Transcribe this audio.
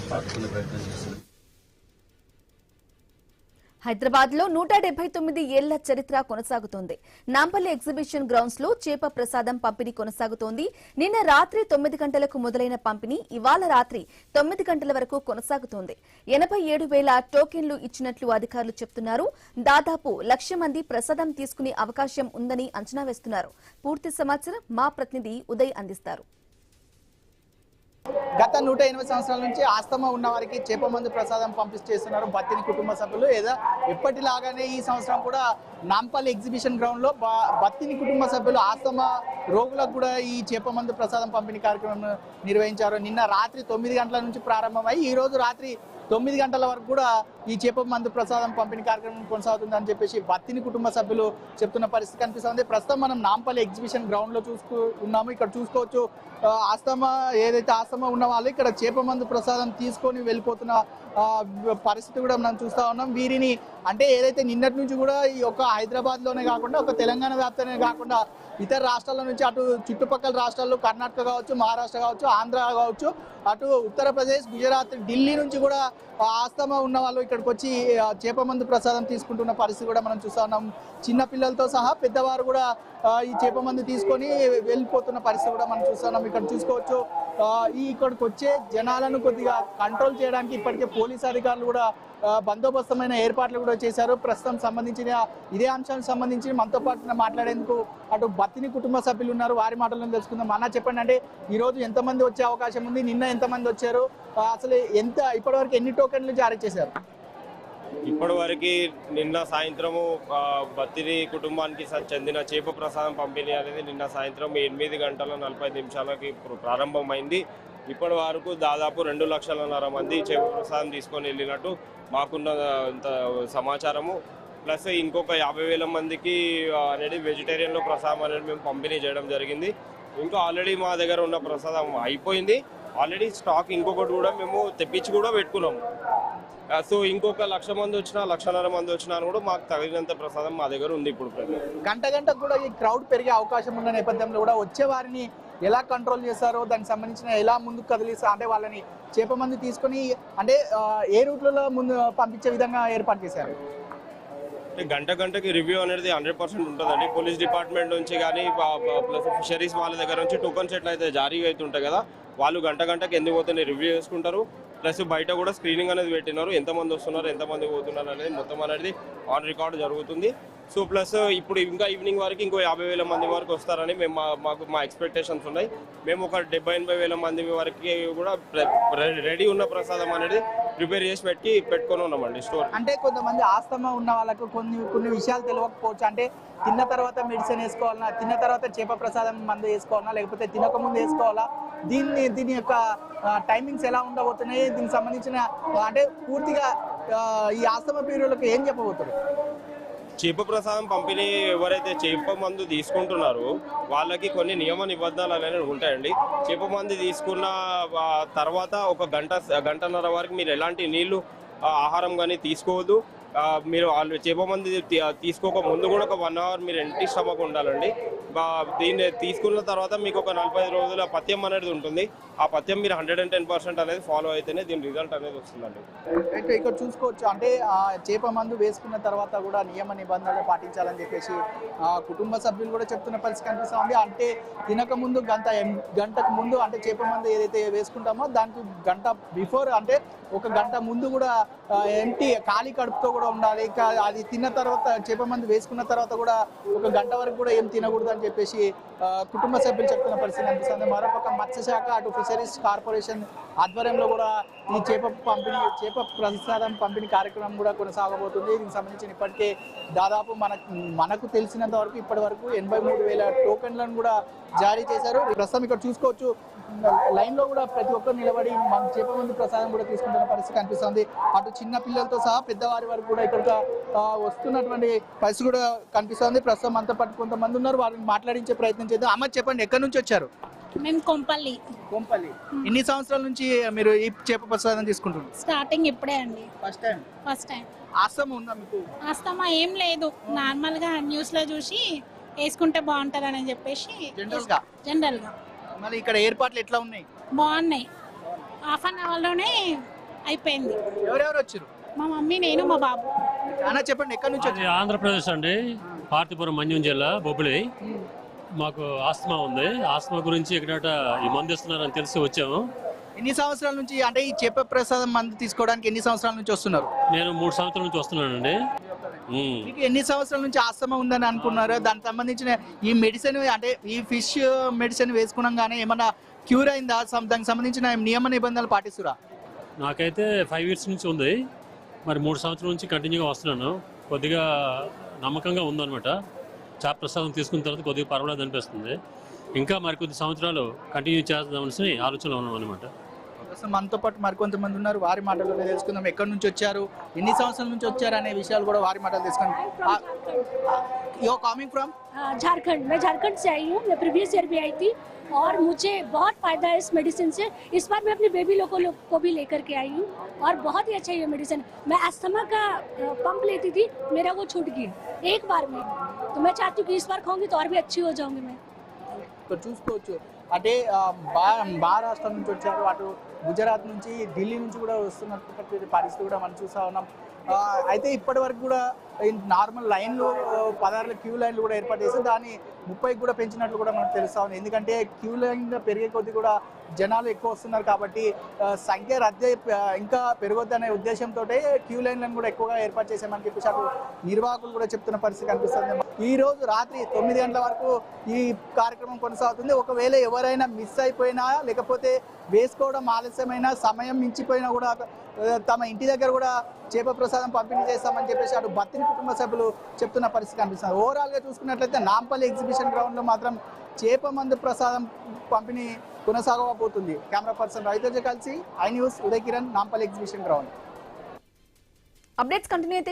పట్టుకునే ప్రయత్నం చేస్తున్నాం. హైదరాబాద్ లో 179 ఏళ్ల చరిత్ర కొనసాగుతోంది. నాంపల్లి ఎగ్జిబిషన్ గ్రౌండ్స్ లో చేప ప్రసాదం పంపిణీ కొనసాగుతోంది. నిన్న రాత్రి 9 గంటలకు మొదలైన పంపిణీ ఇవాళ రాత్రి 9 గంటల వరకు కొనసాగుతోంది. 87,000 టోకెన్లు ఇచ్చినట్లు అధికారులు చెబుతున్నారు. దాదాపు 1,00,000 మంది ప్రసాదం తీసుకునే అవకాశం ఉందని అంచనా వేస్తున్నారు. పూర్తి సమాచారం మా ప్రతినిధి ఉదయ్ అందిస్తారు. గత 180 సంవత్సరాల నుంచి ఆస్తమా ఉన్న వారికి చేప మందు ప్రసాదం పంపిస్తున్నారు బత్తిని కుటుంబ సభ్యులు. ఏదో ఎప్పటిలాగానే ఈ సంవత్సరం కూడా నాంపల్లి ఎగ్జిబిషన్ గ్రౌండ్ లో బత్తిని కుటుంబ సభ్యులు ఆస్తమా రోగులకు కూడా ఈ చేప మందు ప్రసాదం పంపిణీ కార్యక్రమం నిర్వహించారు. నిన్న రాత్రి 9 గంటల నుంచి ప్రారంభమై ఈ రోజు రాత్రి 9 గంటల వరకు కూడా ఈ చేప మందు ప్రసాదం పంపిణీ కార్యక్రమం కొనసాగుతుందని చెప్పేసి బత్తిని కుటుంబ సభ్యులు చెప్తున్న పరిస్థితి కనిపిస్తుంది. ప్రస్తుతం మనం నాంపల్లి ఎగ్జిబిషన్ గ్రౌండ్ లో ఉన్నాము. ఇక్కడ చూసుకోవచ్చు ఆస్తమా ఏదైతే ఆస్తమా ఉన్న వాళ్ళు ఇక్కడ చేప మందు ప్రసాదం తీసుకొని వెళ్ళిపోతున్న పరిస్థితి కూడా మనం చూస్తా ఉన్నాం. వీరిని అంటే ఏదైతే నిన్నటి నుంచి కూడా ఈ యొక్క హైదరాబాద్ లోనే కాకుండా ఒక తెలంగాణ వ్యాప్తంగా కాకుండా ఇతర రాష్ట్రాల నుంచి అటు చుట్టుపక్కల రాష్ట్రాల్లో కర్ణాటక కావచ్చు, మహారాష్ట్ర కావచ్చు, ఆంధ్ర కావచ్చు, అటు ఉత్తరప్రదేశ్, గుజరాత్, ఢిల్లీ నుంచి కూడా ఆస్తమా ఉన్న వాళ్ళు ఇక్కడికి వచ్చి చేప మందు ప్రసాదం తీసుకుంటున్న పరిస్థితి కూడా మనం చూస్తా ఉన్నాం. చిన్న పిల్లలతో సహా పెద్దవారు కూడా ఈ చేప మందు తీసుకొని వెళ్ళిపోతున్న పరిస్థితి కూడా మనం చూస్తున్నాం. ఇక్కడ చూసుకోవచ్చు ఇక్కడికి వచ్చే జనాలను కొద్దిగా కంట్రోల్ చేయడానికి ఇప్పటికే పోలీస్ అధికారులు కూడా బందోబస్తమైన ఏర్పాట్లు కూడా చేశారు. ప్రస్తుతం సంబంధించిన ఇదే అంశానికి సంబంధించి మనతో పాటు మాట్లాడేందుకు అటు బత్తిని కుటుంబ సభ్యులు ఉన్నారు. వారి మాటలను తెలుసుకుందాం. అన్న చెప్పండి, అంటే ఈ రోజు ఎంతమంది వచ్చే అవకాశం ఉంది, నిన్న ఎంతమంది వచ్చారు, అసలు ఇప్పటివరకు ఎన్ని టోకెన్లు జారీ చేశారు? ఇప్పటివరకు నిన్న సాయంత్రము బత్తిని కుటుంబానికి చెందిన చేప ప్రసాదం పంపిణీ అనేది నిన్న సాయంత్రం 8 గంటల 45 నిమిషాలకి ప్రారంభమైంది. ఇప్పటి వరకు దాదాపు 2,00,000 మంది చేప ప్రసాదం తీసుకొని వెళ్ళినట్టు మాకున్న సమాచారము. ప్లస్ ఇంకొక 50,000 మందికి అనేది వెజిటేరియన్లో ప్రసాదం అనేది మేము పంపిణీ చేయడం జరిగింది. ఇంకా ఆల్రెడీ మా దగ్గర ఉన్న ప్రసాదం అయిపోయింది. ఆల్రెడీ స్టాక్ ఇంకొకటి కూడా మేము తెప్పించి కూడా పెట్టుకున్నాము. సో ఇంకొక 1,00,000 మంది వచ్చినా 1,50,000 మంది వచ్చినా కూడా మాకు తగినంత ప్రసాదం మా దగ్గర ఉంది. ఇప్పుడు గంటకు కూడా ఈ క్రౌడ్ పెరిగే అవకాశం ఉన్న నేపథ్యంలో కూడా వచ్చే వారిని ఎలా కంట్రోల్ చేశారో దానికి సంబంధించిన ఎలా ముందుకు కదిలిస్తారు, అంటే వాళ్ళని చేప మంది తీసుకొని అంటే ఏ రూట్లలో ముందు పంపించే విధంగా ఏర్పాటు చేశారు? గంటకి రివ్యూ అనేది 100% ఉంటుందండి. పోలీస్ డిపార్ట్మెంట్ నుంచి కానీ ప్లస్ ఫిషరీస్ వాళ్ళ దగ్గర నుంచి టోకన్ సెట్లు అయితే జారీ అవుతుంటాయి కదా, వాళ్ళు గంటకి ఎందుకు పోతే రివ్యూ చేసుకుంటారు. ప్లస్ బయట కూడా స్క్రీనింగ్ అనేది పెట్టినారు, ఎంతమంది వస్తున్నారు ఎంతమంది పోతున్నారు అనేది మొత్తం అనేది ఆన్ రికార్డ్ జరుగుతుంది. సో ప్లస్ ఇప్పుడు ఇంకా ఈవినింగ్ వరకు ఇంకో 50,000 మంది వరకు వస్తారని మేము మా ఎక్స్పెక్టేషన్స్ ఉన్నాయి. మేము ఒక 70,000-80,000 మంది వరకు కూడా రెడీ ఉన్న ప్రసాదం అనేది ప్రిపేర్ చేసి పెట్టుకొని ఉన్నామండి స్టోర్. అంటే కొంతమంది ఆస్తమా ఉన్న వాళ్ళకు కొన్ని విషయాలు తెలియకపోవచ్చు. అంటే తిన్న తర్వాత మెడిసిన్ వేసుకోవాలన్నా, తిన్న తర్వాత చేప ప్రసాదం మందు వేసుకోవాలన్నా, లేకపోతే తినకముందు వేసుకోవాలా, దీని యొక్క టైమింగ్స్ ఎలా ఉండబోతున్నాయి, దీనికి సంబంధించిన అంటే పూర్తిగా ఈ ఆస్తమా పీరియడ్లకు ఏం చెప్పబోతున్నారు? చేప ప్రసాదం పంపిణీ ఎవరైతే చేప మందు తీసుకుంటున్నారో వాళ్ళకి కొన్ని నియమ నిబంధనలు అనేవి ఉంటాయండి. చేప మందు తీసుకున్న తర్వాత ఒక గంటన్నర వరకు మీరు ఎలాంటి నీళ్లు ఆహారం కానీ తీసుకోవద్దు. మీరు వాళ్ళు చేప మంది తీసుకోక ముందు కూడా ఒక 1 అవర్ మీరు ఎంటీ స్టమక్ ఉండాలండి. దీన్ని తీసుకున్న తర్వాత మీకు ఒక 45 రోజుల పథ్యం అనేది ఉంటుంది. ఆ పథ్యం మీరు 110% అనేది ఫాలో అయితేనే దీని రిజల్ట్ అనేది వస్తుందండి. అయితే ఇక్కడ చూసుకోవచ్చు, అంటే చేప మందు వేసుకున్న తర్వాత కూడా నియమ నిబంధనలు పాటించాలని చెప్పేసి కుటుంబ సభ్యులు కూడా చెప్తున్న పరిస్థితి కనిపిస్తుంది. అంటే తినక ముందు గంటకు ముందు అంటే చేప మందు ఏదైతే వేసుకుంటామో దానికి గంట బిఫోర్ అంటే ఒక గంట ముందు కూడా ఖాళీ కడుపుతో కూడా ఉండాలి. అది తిన్న తర్వాత చేప మందు వేసుకున్న తర్వాత కూడా ఒక గంట వరకు కూడా ఏం తినకూడదు అని చెప్పేసి కుటుంబ సభ్యులు చెప్తున్న పరిస్థితి కనిపిస్తుంది. మరోపక్క మత్స్యశాఖ అటు ఫిషరీస్ కార్పొరేషన్ ఆధ్వర్యంలో కూడా ఈ చేప ప్రసాదం పంపిణీ కార్యక్రమం కూడా కొనసాగబోతుంది. దీనికి సంబంధించిన ఇప్పటికే దాదాపు మనకు తెలిసినంత వరకు ఇప్పటి వరకు 83,000 టోకెన్లను కూడా జారీ చేశారు. ప్రస్తుతం ఇక్కడ చూసుకోవచ్చు లైన్ లో కూడా ప్రతి ఒక్కరు నిలబడి మన చేప మందు ప్రసాదం కూడా తీసుకుంటున్న పరిస్థితి కనిపిస్తుంది. అటు చిన్న పిల్లలతో సహా పెద్దవారి వరకు కూడా ఇక్కడ వస్తున్నటువంటి పరిస్థితి కూడా కనిపిస్తుంది. ప్రస్తుతం అంతా పాటు కొంతమంది ఉన్నారు, వారిని మాట్లాడించే ప్రయత్నం చేద్దాం. అమ్మ చెప్పండి, ఎక్కడి నుంచి వచ్చారు? మేము కొంపల్లి. ఎన్ని సంవత్సరాల నుంచి మీరు ఈ చేప ప్రసాదం తీసుకుంటున్నారు? స్టార్టింగ్ ఇప్పుడే అండి. First time. ఆస్తమా ఉందా మీకు? ఆస్తమా ఏం లేదు, నార్మల్ గా న్యూస్ లో చూసి వేసుకుంటే బాగుంటది అని చెప్పేసి జనరల్ గా జనరల్ గా. మరి ఇక్కడ ఏర్పాట్లు ఎట్లా ఉన్నాయి? బాగున్నాయి. హాఫ్ అన్ అవర్లోనే అయిపోయింది. ఎవరెవరు వచ్చారు? మా మమ్మీ, నేను, మా బాబు. అన్న చెప్పండి, ఎక్కడి నుంచి అది ఆంధ్రప్రదేశ్ అండి, పార్తీపురం మన్యం జిల్లా బొబ్బిలి. మాకు ఆస్తమా ఉంది. ఆస్తమా గురించి ఇక్కడ ఈ మందు ఇస్తున్నారని తెలిసి వచ్చాము. ఎన్ని సంవత్సరాల నుంచి అంటే ఈ చేప ప్రసాదం మందు తీసుకోవడానికి ఎన్ని సంవత్సరాల నుంచి వస్తున్నారు? నేను 3 సంవత్సరాల నుంచి వస్తున్నానండి. మీకు ఎన్ని సంవత్సరాల నుంచి ఆస్తమా ఉందని అనుకున్నారు? దానికి సంబంధించిన ఈ మెడిసిన్ అంటే ఈ ఫిష్ మెడిసిన్ వేసుకున్నాగానే ఏమన్నా క్యూర్ అయిందా? దానికి సంబంధించిన నియమ నిబంధనలు పాటిస్తురా? నాకైతే 5 ఇయర్స్ నుంచి ఉంది. మరి 3 సంవత్సరాల నుంచి కంటిన్యూగా వస్తున్నాను. కొద్దిగా నమ్మకంగా ఉందన్నమాట. చేప ప్రసాదం తీసుకున్న తర్వాత కొద్దిగా పర్వాలేదు అనిపిస్తుంది. ఇంకా మరికొద్ది సంవత్సరాలు కంటిన్యూ చేద్దామని ఆలోచనలో ఉన్నాం అనమాట. అసలు మనతో పాటు మరికొంతమంది ఉన్నారు, వారి మాటల్లో తెలుసుకుందాం. ఎక్కడి నుంచి వచ్చారు, ఎన్ని సంవత్సరాల నుంచి వచ్చారు అనే విషయాలు కూడా వారి మాటలు తెలుసుకుందాం. You coming from Jharkhand. मैं झारखंड से आई हूँ. मैं प्रीवियस ईयर भी आई थी और मुझे बहुत फायदा है इस मेडिसिन से. इस बार मैं अपने बेबी लोगों को भी लेकर के आई हूँ और बहुत ही अच्छा ये मेडिसिन. मैं अस्थमा का पंप लेती थी, मेरा वो छूट गया एक बार में. तो मैं चाहती हूँ कि इस बार खाऊंगी तो और भी अच्छी हो जाऊंगी मैं. చూసుకోవచ్చు అంటే మహారాష్ట్ర నుంచి వచ్చారు, అటు గుజరాత్ నుంచి, ఢిల్లీ నుంచి కూడా వస్తున్నటువంటి పరిస్థితి కూడా మనం చూస్తూ ఉన్నాం. అయితే ఇప్పటి వరకు కూడా నార్మల్ లైన్లు 16 క్యూ లైన్లు కూడా ఏర్పాటు చేసి దాన్ని 30కి కూడా పెంచినట్లు కూడా మనకు తెలుస్తా ఉంది. ఎందుకంటే క్యూ లైన్ పెరిగే కొద్దీ కూడా జనాలు ఎక్కువ వస్తున్నారు కాబట్టి సంఖ్య రద్దు ఇంకా పెరగొద్దు అనే ఉద్దేశంతో క్యూ లైన్లను కూడా ఎక్కువగా ఏర్పాటు చేసామని చెప్పేసి అటు నిర్వాహకులు కూడా చెప్తున్న పరిస్థితి కనిపిస్తుంది. ఈ రోజు రాత్రి 9 గంటల వరకు ఈ కార్యక్రమం కొనసాగుతుంది. ఒకవేళ ఎవరైనా మిస్ అయిపోయినా లేకపోతే వేసుకోవడం ఆలస్యమైన సమయం మించిపోయినా కూడా తమ ఇంటి దగ్గర కూడా చేప ప్రసాదం పంపిణీ చేస్తామని చెప్పేసి అటు బత్తిని కుటుంబ సభ్యులు చెప్తున్న పరిస్థితి కనిపిస్తుంది. ఓవరాల్గా చూసుకున్నట్లయితే నాంపల్లి ఎగ్జిబిషన్ గ్రౌండ్లో మాత్రం చేప మందు ప్రసాదం పంపిణీ కొనసాగబోతుంది. కెమెరా పర్సన్ రైతులతో కలిసి I news Uday Kiran, Nampally exhibition ground. Updates continue అయితే